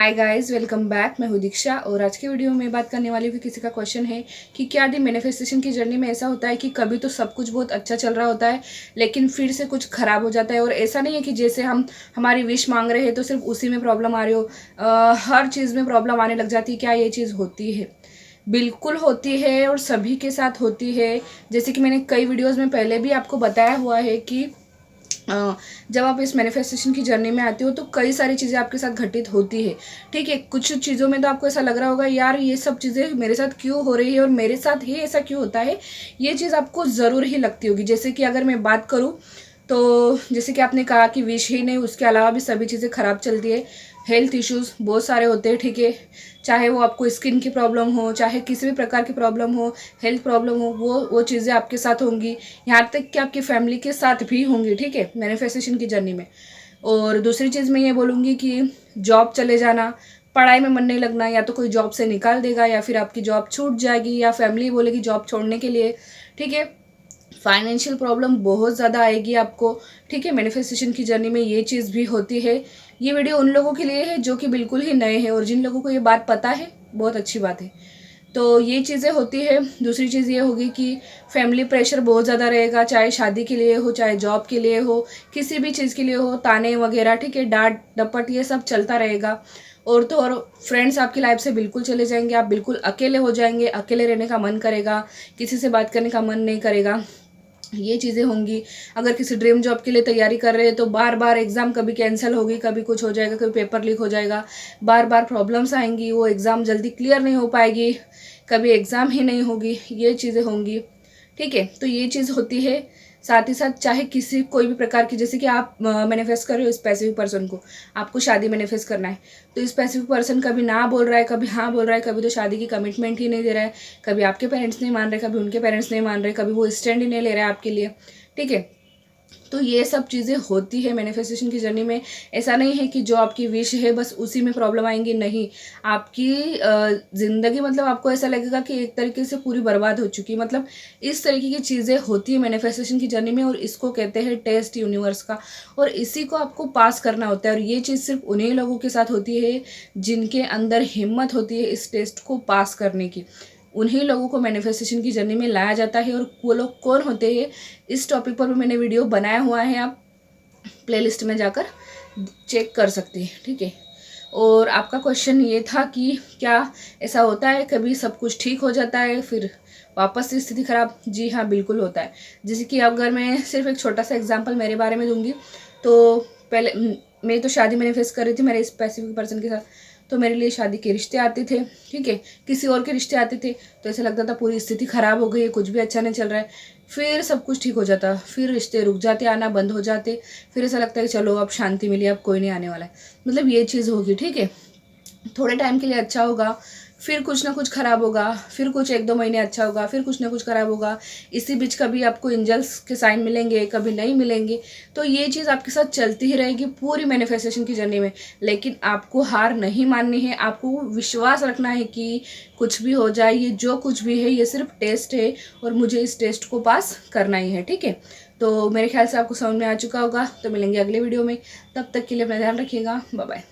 Hi guys, welcome back. मैं हूँ दीक्षा और आज की वीडियो में बात करने वाली हूँ। किसी का क्वेश्चन है कि क्या दी मैनिफेस्टेशन की जर्नी में ऐसा होता है कि कभी तो सब कुछ बहुत अच्छा चल रहा होता है लेकिन फिर से कुछ खराब हो जाता है। और ऐसा नहीं है कि जैसे हम हमारी विश मांग रहे हैं तो सिर्फ उसी में प्रॉब्लम आ रही हो, हर चीज़ में प्रॉब्लम आने लग जाती है। क्या ये चीज़ होती है? बिल्कुल होती है और सभी के साथ होती है। जैसे कि मैंने कई वीडियोज़ में पहले भी आपको बताया हुआ है कि जब आप इस मैनिफेस्टेशन की जर्नी में आते हो तो कई सारी चीज़ें आपके साथ घटित होती है। ठीक है, कुछ चीज़ों में तो आपको ऐसा लग रहा होगा यार ये सब चीज़ें मेरे साथ क्यों हो रही है और मेरे साथ ही ऐसा क्यों होता है। ये चीज़ आपको ज़रूर ही लगती होगी। जैसे कि अगर मैं बात करूँ तो जैसे कि आपने कहा कि विश ही नहीं, उसके अलावा भी सभी चीज़ें ख़राब चलती है। हेल्थ इश्यूज़ बहुत सारे होते हैं। ठीक है, चाहे वो आपको स्किन की प्रॉब्लम हो, चाहे किसी भी प्रकार की प्रॉब्लम हो, हेल्थ प्रॉब्लम हो, वो चीज़ें आपके साथ होंगी। यहाँ तक कि आपकी फैमिली के साथ भी होंगी। ठीक है, मैनिफेस्टेशन की जर्नी में। और दूसरी चीज़ मैं ये बोलूँगी कि जॉब चले जाना, पढ़ाई में मन नहीं लगना, या तो कोई जॉब से निकाल देगा या फिर आपकी जॉब छूट जाएगी या फैमिली बोलेगी जॉब छोड़ने के लिए। ठीक है, फाइनेंशियल प्रॉब्लम बहुत ज़्यादा आएगी आपको। ठीक है, मैनिफेस्टेशन की जर्नी में ये चीज़ भी होती है। ये वीडियो उन लोगों के लिए है जो कि बिल्कुल ही नए हैं, और जिन लोगों को ये बात पता है बहुत अच्छी बात है। तो ये चीज़ें होती है। दूसरी चीज़ ये होगी कि फैमिली प्रेशर बहुत ज़्यादा रहेगा, चाहे शादी के लिए हो, चाहे जॉब के लिए हो, किसी भी चीज़ के लिए हो, ताने वगैरह। ठीक है, डांट डपट ये सब चलता रहेगा। और तो और फ्रेंड्स आपकी लाइफ से बिल्कुल चले जाएंगे, आप बिल्कुल अकेले हो जाएंगे, अकेले रहने का मन करेगा, किसी से बात करने का मन नहीं करेगा। ये चीज़ें होंगी। अगर किसी ड्रीम जॉब के लिए तैयारी कर रहे हैं तो बार बार एग्ज़ाम कभी कैंसिल होगी, कभी कुछ हो जाएगा, कभी पेपर लीक हो जाएगा, बार बार प्रॉब्लम्स आएंगी, वो एग्ज़ाम जल्दी क्लियर नहीं हो पाएगी, कभी एग्ज़ाम ही नहीं होगी। ये चीज़ें होंगी। ठीक है, तो ये चीज़ होती है। साथ ही साथ चाहे किसी कोई भी प्रकार की, जैसे कि आप मैनिफेस्ट कर रहे हो स्पेसिफिक पर्सन को, आपको शादी मैनिफेस्ट करना है, तो स्पेसिफिक पर्सन कभी ना बोल रहा है, कभी हाँ बोल रहा है, कभी तो शादी की कमिटमेंट ही नहीं दे रहा है, कभी आपके पेरेंट्स नहीं मान रहे, कभी उनके पेरेंट्स नहीं मान रहे, कभी वो स्टैंड ही नहीं ले रहा है आपके लिए। ठीक है, तो ये सब चीज़ें होती है मैनिफेस्टेशन की जर्नी में। ऐसा नहीं है कि जो आपकी विश है बस उसी में प्रॉब्लम आएंगी, नहीं। आपकी ज़िंदगी मतलब आपको ऐसा लगेगा कि एक तरीके से पूरी बर्बाद हो चुकी है। मतलब इस तरीके की चीज़ें होती है मैनिफेस्टेशन की जर्नी में, और इसको कहते हैं टेस्ट यूनिवर्स का। और इसी को आपको पास करना होता है, और ये चीज़ सिर्फ उन्हीं लोगों के साथ होती है जिनके अंदर हिम्मत होती है इस टेस्ट को पास करने की। उन्हीं लोगों को मैनिफेस्टेशन की जर्नी में लाया जाता है। और वो लोग कौन होते हैं, इस टॉपिक पर भी मैंने वीडियो बनाया हुआ है, आप प्लेलिस्ट में जाकर चेक कर सकते हैं। ठीक है, और आपका क्वेश्चन ये था कि क्या ऐसा होता है कभी सब कुछ ठीक हो जाता है फिर वापस से स्थिति खराब? जी हाँ, बिल्कुल होता है। जैसे कि अगर मैं सिर्फ एक छोटा सा एग्जांपल मेरे बारे में दूंगी तो पहले मैं तो शादी मैनिफेस्ट कर रही थी मेरे स्पेसिफिक पर्सन के साथ। तो मेरे लिए शादी के रिश्ते आते थे। ठीक है, किसी और के रिश्ते आते थे तो ऐसा लगता था पूरी स्थिति खराब हो गई है, कुछ भी अच्छा नहीं चल रहा है। फिर सब कुछ ठीक हो जाता, फिर रिश्ते रुक जाते, आना बंद हो जाते। फिर ऐसा लगता है कि चलो अब शांति मिली, अब कोई नहीं आने वाला है। मतलब ये चीज़ होगी। ठीक है, थोड़े टाइम के लिए अच्छा होगा, फिर कुछ ना कुछ खराब होगा, फिर कुछ एक दो महीने अच्छा होगा, फिर कुछ ना कुछ खराब होगा। इसी बीच कभी आपको एंजल्स के साइन मिलेंगे, कभी नहीं मिलेंगे। तो ये चीज़ आपके साथ चलती ही रहेगी पूरी मैनिफेस्टेशन की जर्नी में। लेकिन आपको हार नहीं माननी है, आपको विश्वास रखना है कि कुछ भी हो जाए, ये जो कुछ भी है ये सिर्फ टेस्ट है और मुझे इस टेस्ट को पास करना ही है। ठीक है, तो मेरे ख्याल से आपको समझ में आ चुका होगा। तो मिलेंगे अगले वीडियो में, तब तक के लिए अपना ध्यान रखिएगा। Bye bye.